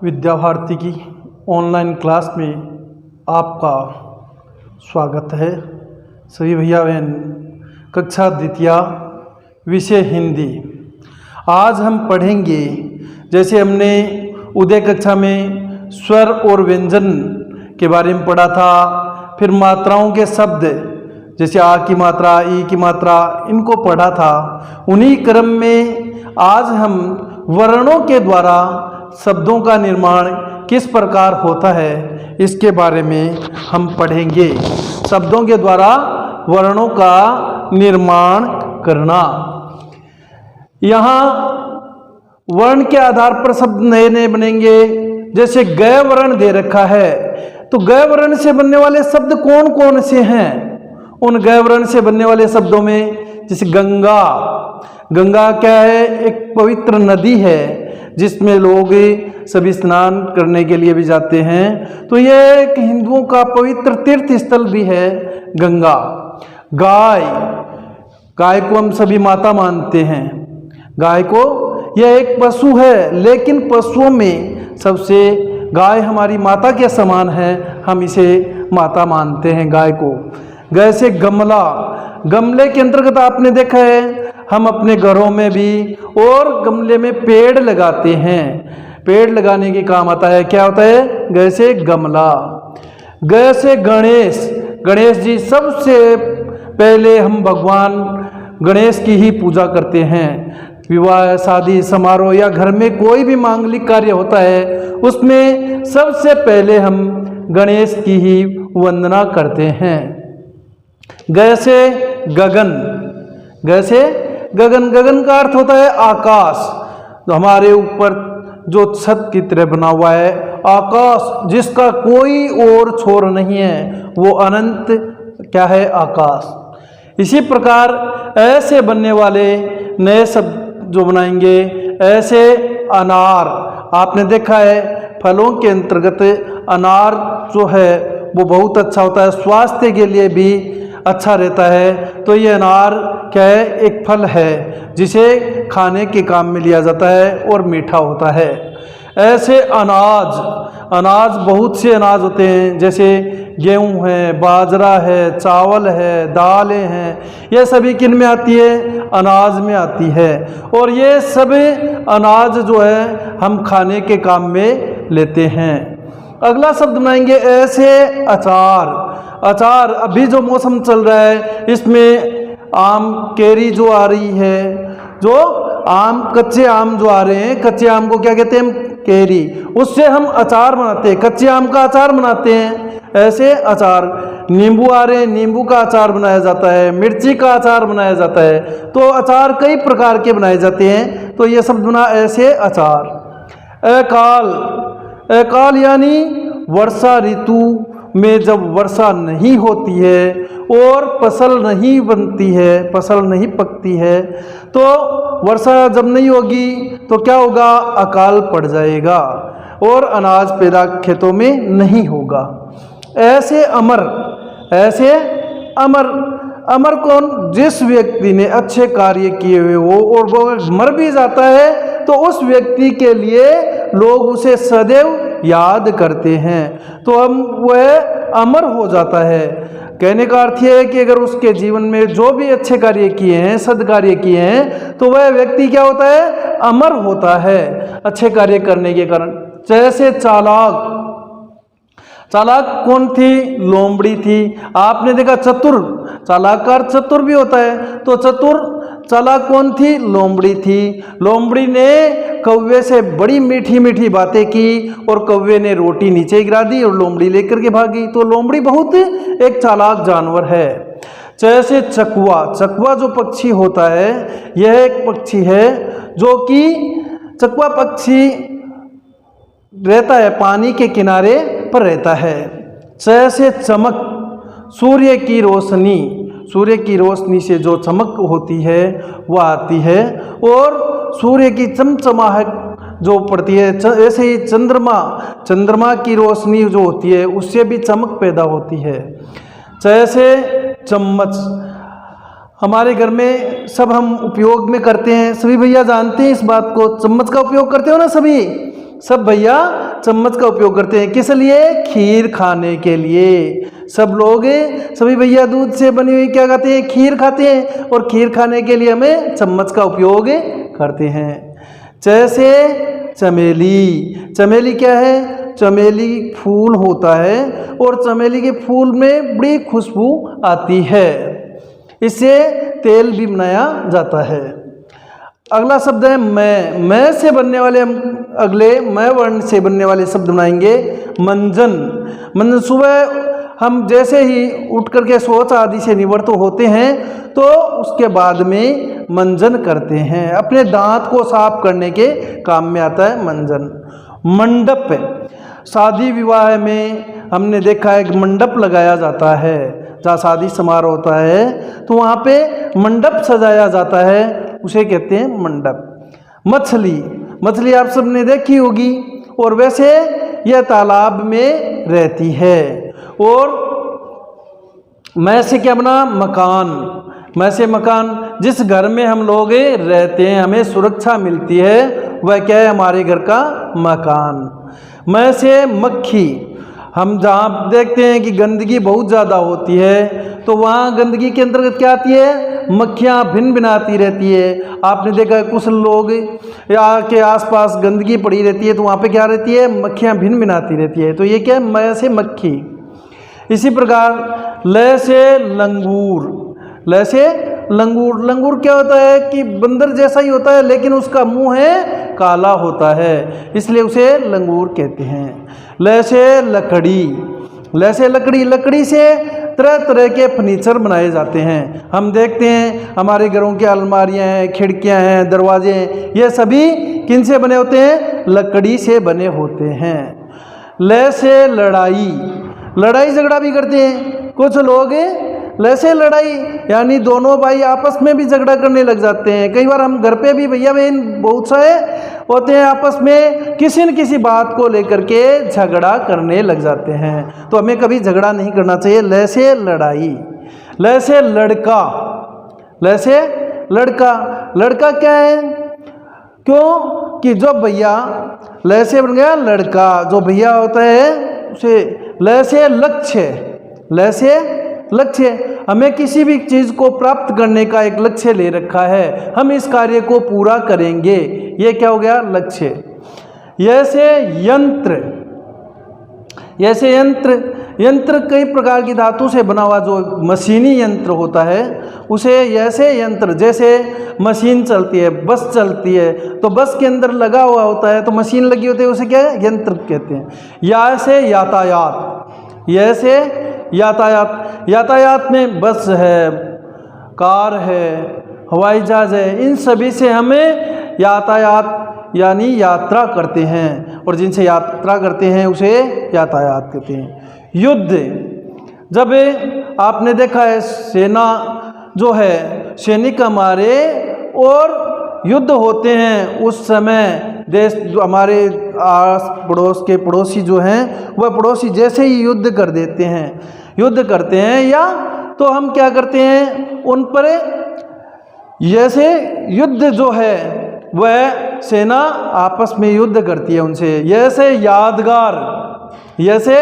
विद्या भारती की online class में आपका स्वागत है। सभी भैया बहन, कक्षा द्वितीय विषय हिंदी। आज हम पढ़ेंगे, जैसे हमने उदय कक्षा में स्वर और व्यंजन के बारे में पढ़ा था, फिर मात्राओं के शब्द जैसे आ की मात्रा, ई की मात्रा, इनको पढ़ा था। उन्हीं क्रम में आज हम वर्णों के द्वारा शब्दों का निर्माण किस प्रकार होता है, इसके बारे में हम पढ़ेंगे। शब्दों के द्वारा वर्णों का निर्माण करना। यहाँ वर्ण के आधार पर शब्द नए नए बनेंगे। जैसे गय वर्ण दे रखा है, तो गय वर्ण से बनने वाले शब्द कौन कौन से हैं? उन गय वर्ण से बनने वाले शब्दों में जैसे गंगा। गंगा क्या है? एक पवित्र नदी है जिसमें लोग सभी स्नान करने के लिए भी जाते हैं। तो यह एक हिंदुओं का पवित्र तीर्थ स्थल भी है गंगा। गाय, गाय को हम सभी माता मानते हैं। गाय को, यह एक पशु है, लेकिन पशुओं में सबसे गाय हमारी माता के समान है। हम इसे माता मानते हैं गाय को। गाय से गमला, गमले के अंतर्गत आपने देखा है हम अपने घरों में भी और गमले में पेड़ लगाते हैं। पेड़ लगाने के काम आता है। क्या होता है? गाय से गमला। गाय से गणेश, गणेश जी सबसे पहले हम भगवान गणेश की ही पूजा करते हैं। विवाह, शादी समारोह या घर में कोई भी मांगलिक कार्य होता है, उसमें सबसे पहले हम गणेश की ही वंदना करते हैं। गय से गगन, गय से गगन, गगन का अर्थ होता है आकाश। तो हमारे ऊपर जो छत की तरह बना हुआ है आकाश, जिसका कोई और छोर नहीं है, वो अनंत क्या है? आकाश। इसी प्रकार ऐसे बनने वाले नए शब्द जो बनाएंगे, ऐसे अनार, आपने देखा है फलों के अंतर्गत अनार जो है वो बहुत अच्छा होता है, स्वास्थ्य के लिए भी अच्छा रहता है। तो ये अनार क्या है? एक फल है जिसे खाने के काम में लिया जाता है और मीठा होता है। ऐसे अनाज, अनाज बहुत से अनाज होते हैं, जैसे गेहूं है, बाजरा है, चावल है, दालें हैं। ये सभी किन में आती है? अनाज में आती है। और ये सभी अनाज जो है हम खाने के काम में लेते हैं। अगला शब्द बनाएंगे ऐसे अचार। अचार, अभी जो मौसम चल रहा है इसमें आम केरी जो आ रही है, जो आम, कच्चे आम जो आ रहे हैं, कच्चे आम को क्या कहते हैं? केरी। उससे हम अचार बनाते हैं, कच्चे आम का अचार बनाते हैं। ऐसे अचार। नींबू आ रहे हैं, नींबू का अचार बनाया जाता है, मिर्ची का अचार बनाया जाता है। तो अचार कई प्रकार के बनाए जाते हैं। तो ये शब्द बना ऐसे अचार। अकाल, अकाल यानी वर्षा ऋतु में जब वर्षा नहीं होती है और फसल नहीं बनती है, फसल नहीं पकती है, तो वर्षा जब नहीं होगी तो क्या होगा? अकाल पड़ जाएगा और अनाज पैदा खेतों में नहीं होगा। ऐसे अमर, ऐसे अमर, अमर कौन? जिस व्यक्ति ने अच्छे कार्य किए हुए हो और वो मर भी जाता है तो उस व्यक्ति के लिए लोग उसे सदैव याद करते हैं, तो हम वह अमर हो जाता है। कहने का अर्थ यह है कि अगर उसके जीवन में जो भी अच्छे कार्य किए हैं, सद्कार्य किए हैं, तो वह व्यक्ति क्या होता है? अमर होता है अच्छे कार्य करने के कारण। जैसे चालाक, चालाक कौन थी? लोमड़ी थी। आपने देखा चतुर, चालाक का अर्थ चतुर भी होता है। तो चतुर, चालाक कौन थी? लोमड़ी थी। लोमड़ी ने कौवे से बड़ी मीठी मीठी बातें की और कौवे ने रोटी नीचे गिरा दी और लोमड़ी लेकर के भागी। तो लोमड़ी बहुत एक चालाक जानवर है। जैसे चकवा, चकवा जो पक्षी होता है, यह एक पक्षी है जो कि चकवा पक्षी रहता है पानी के किनारे पर रहता है। जैसे चमक, सूर्य की रोशनी, सूर्य की रोशनी से जो चमक होती है वह आती है और सूर्य की चमचमाहट जो पड़ती है, ऐसे ही चंद्रमा, चंद्रमा की रोशनी जो होती है उससे भी चमक पैदा होती है। जैसे चम्मच, हमारे घर में सब हम उपयोग में करते हैं, सभी भैया जानते हैं इस बात को। चम्मच का उपयोग करते हो ना सभी? सब भैया चम्मच का उपयोग करते हैं। किस लिए? खीर खाने के लिए। सब लोग, सभी भैया दूध से बनी हुई क्या खाते हैं? खीर खाते हैं, और खीर खाने के लिए हमें चम्मच का उपयोग करते हैं। जैसे चमेली, चमेली क्या है? चमेली फूल होता है, और चमेली के फूल में बड़ी खुशबू आती है, इससे तेल भी बनाया जाता है। अगला शब्द है मैं से बनने वाले, हम अगले मैं वर्ण से बनने वाले शब्द बनाएंगे। मंजन। मंजन, सुबह हम जैसे ही उठ करके शौच आदि से निवृत्त होते हैं तो उसके बाद में मंजन करते हैं, अपने दांत को साफ करने के काम में आता है मंजन। मंडप, शादी विवाह में हमने देखा है कि मंडप लगाया जाता है, जहाँ शादी समारोह होता है तो वहाँ पे मंडप सजाया जाता है, उसे कहते हैं मंडप। मछली, मछली आप सबने देखी होगी, और वैसे यह तालाब में रहती है। और मैं से क्या बना? मकान। मैं से मकान, जिस घर में हम लोग रहते हैं, हमें सुरक्षा मिलती है, वह क्या है? हमारे घर का मकान। मैं से मक्खी, हम जहाँ देखते हैं कि गंदगी बहुत ज़्यादा होती है तो वहाँ गंदगी के अंतर्गत क्या आती है? मक्खियाँ भिन भिनाती रहती है। आपने देखा है कुछ लोग या के आसपास गंदगी पड़ी रहती है तो वहाँ पे क्या रहती है? मक्खियाँ भिन भिनाती रहती है, तो ये क्या है? मैं से मक्खी। इसी प्रकार लय से लंगूर, लय से लंगूर। लंगूर क्या होता है कि बंदर जैसा ही होता है लेकिन उसका मुंह है काला होता है, इसलिए उसे लंगूर कहते हैं। लय से लकड़ी, लय से लकड़ी, लकड़ी से तरह तरह के फर्नीचर बनाए जाते हैं। हम देखते हैं हमारे घरों की अलमारियां हैं, खिड़कियां हैं, दरवाजे हैं, ये सभी किन से बने होते हैं? लकड़ी से बने होते हैं। लय से लड़ाई, लड़ाई झगड़ा भी करते हैं कुछ लोग। लय से लड़ाई यानी दोनों भाई आपस में भी झगड़ा करने लग जाते हैं। कई बार हम घर पे भी भैया बहन बहुत सारे होते हैं, आपस में किसी न किसी बात को लेकर के झगड़ा करने लग जाते हैं, तो हमें कभी झगड़ा नहीं करना चाहिए। लय से लड़ाई। लय से लड़का, लय से लड़का, लड़का क्या है? क्यों कि जो भैया, लय से बन गया लड़का, जो भैया होता है उसे। लय से लक्ष्य, लय से लक्ष्य, हमें किसी भी चीज़ को प्राप्त करने का एक लक्ष्य ले रखा है, हम इस कार्य को पूरा करेंगे, ये क्या हो गया? लक्ष्य। जैसे यंत्र, जैसे यंत्र, यंत्र कई प्रकार की धातु से बना हुआ जो मशीनी यंत्र होता है उसे ऐसे यंत्र, जैसे मशीन चलती है, बस चलती है तो बस के अंदर लगा हुआ होता है तो मशीन लगी होती है, उसे क्या है? यंत्र कहते हैं। या से यातायात, ऐसे यातायात, यातायात में बस है, कार है, हवाई जहाज है, इन सभी से हमें यातायात यानी यात्रा करते हैं, और जिनसे यात्रा करते हैं उसे यातायात कहते हैं। युद्ध, जब आपने देखा है सेना जो है, सैनिक हमारे और युद्ध होते हैं उस समय देश जो हमारे आस पड़ोस के पड़ोसी जो हैं वह पड़ोसी जैसे ही युद्ध कर देते हैं, युद्ध करते हैं, या तो हम क्या करते हैं उन पर, जैसे युद्ध जो है वह सेना आपस में युद्ध करती है उनसे। जैसे यादगार, जैसे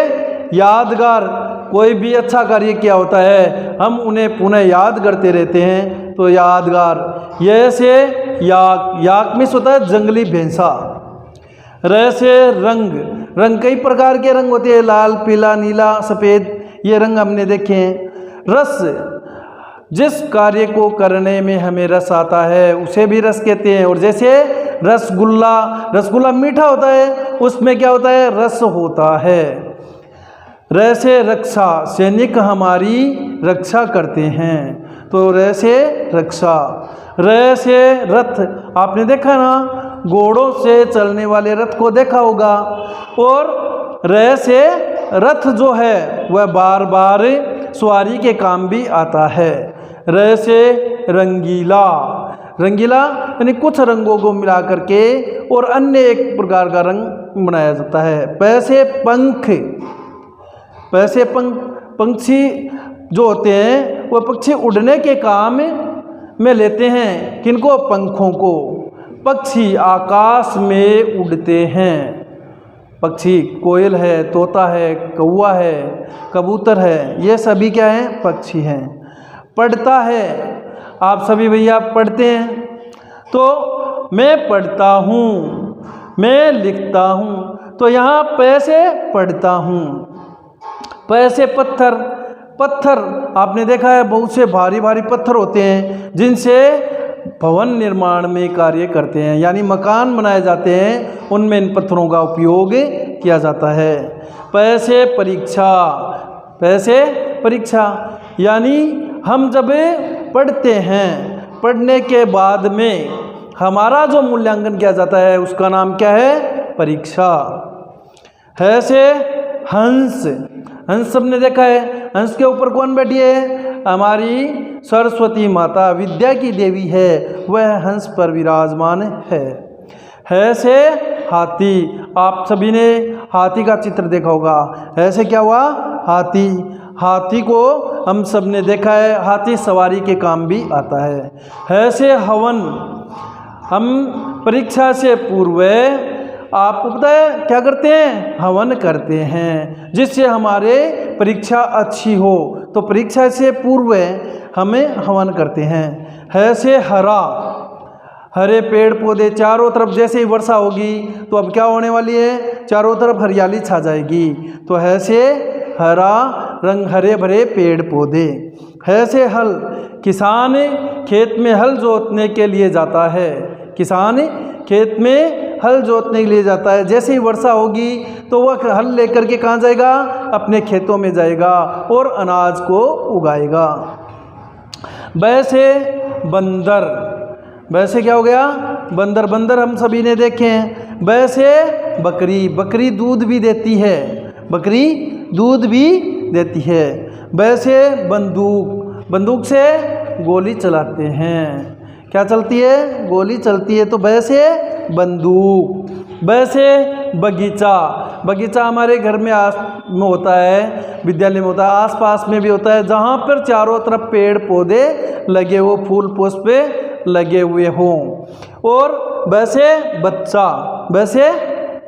यादगार, कोई भी अच्छा कार्य किया होता है हम उन्हें पुनः याद करते रहते हैं, तो यादगार। जैसे याक, याक में होता है जंगली भैंसा। रैसे रंग, रंग कई प्रकार के रंग होते हैं, लाल, पीला, नीला, सफ़ेद, ये रंग हमने देखे हैं। रस, जिस कार्य को करने में हमें रस आता है उसे भी रस कहते हैं। और जैसे रसगुल्ला, रसगुल्ला मीठा होता है उसमें क्या होता है? रस होता है। रैसे रक्षा, सैनिक हमारी रक्षा करते हैं, तो रैसे रक्षा। रैसे रथ, आपने देखा ना घोड़ों से चलने वाले रथ को देखा होगा, और रैसे रथ जो है वह बार बार सवारी के काम भी आता है। रैसे रंगीला, रंगीला यानी कुछ रंगों को मिला करके और अन्य एक प्रकार का रंग बनाया जाता है। पैसे पंख, पैसे पंख, पंछी जो होते हैं वह पक्षी उड़ने के काम में लेते हैं, किनको? पंखों को। पक्षी आकाश में उड़ते हैं, पक्षी कोयल है, तोता है, कौवा है, कबूतर है, ये सभी क्या हैं? पक्षी हैं। पढ़ता है, आप सभी भैया पढ़ते हैं, तो मैं पढ़ता हूँ, मैं लिखता हूँ, तो यहाँ पैसे पढ़ता हूँ। पैसे पत्थर, पत्थर आपने देखा है बहुत से भारी भारी पत्थर होते हैं जिनसे भवन निर्माण में कार्य करते हैं, यानी मकान बनाए जाते हैं, उनमें इन पत्थरों का उपयोग किया जाता है। पैसे परीक्षा, पैसे परीक्षा यानी हम जब पढ़ते हैं, पढ़ने के बाद में हमारा जो मूल्यांकन किया जाता है उसका नाम क्या है? परीक्षा। ऐसे हंस, हंस सबने देखा है, हंस के ऊपर कौन बैठी है? हमारी सरस्वती माता विद्या की देवी है, वह हंस पर विराजमान है। ऐसे हाथी, आप सभी ने हाथी का चित्र देखा होगा। ऐसे क्या हुआ? हाथी, हाथी को हम सब ने देखा है, हाथी सवारी के काम भी आता है। ऐसे हवन, हम परीक्षा से पूर्व आपको पता है क्या करते हैं? हवन करते हैं, जिससे हमारे परीक्षा अच्छी हो, तो परीक्षा से पूर्व हमें हवन करते हैं। ऐसे हरा, हरे पेड़ पौधे चारों तरफ, जैसे ही वर्षा होगी तो अब क्या होने वाली है? चारों तरफ हरियाली छा जाएगी, तो ऐसे हरा रंग, हरे भरे पेड़ पौधे। ऐसे हल, किसान खेत में हल जोतने के लिए जाता है, किसान खेत में हल जोतने के लिए जाता है, जैसे ही वर्षा होगी तो वह हल लेकर के कहाँ जाएगा? अपने खेतों में जाएगा और अनाज को उगाएगा। वैसे बंदर, वैसे क्या हो गया? बंदर, बंदर हम सभी ने देखे हैं। वैसे बकरी, बकरी दूध भी देती है, बकरी दूध भी देती है। वैसे बंदूक, बंदूक से गोली चलाते हैं, क्या चलती है? गोली चलती है, तो वैसे बंदूक। वैसे बगीचा, बगीचा हमारे घर में में होता है, विद्यालय में होता है, आसपास में भी होता है, जहाँ पर चारों तरफ पेड़ पौधे लगे हो, फूल पुष्प लगे हुए हों। और वैसे बच्चा, वैसे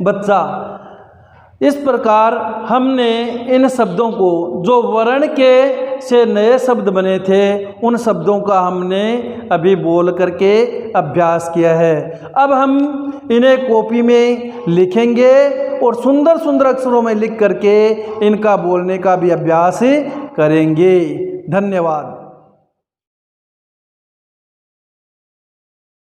बच्चा। इस प्रकार हमने इन शब्दों को, जो वर्ण के से नए शब्द बने थे, उन शब्दों का हमने अभी बोल करके अभ्यास किया है। अब हम इन्हें कॉपी में लिखेंगे और सुंदर सुंदर अक्षरों में लिख करके इनका बोलने का भी अभ्यास करेंगे। धन्यवाद।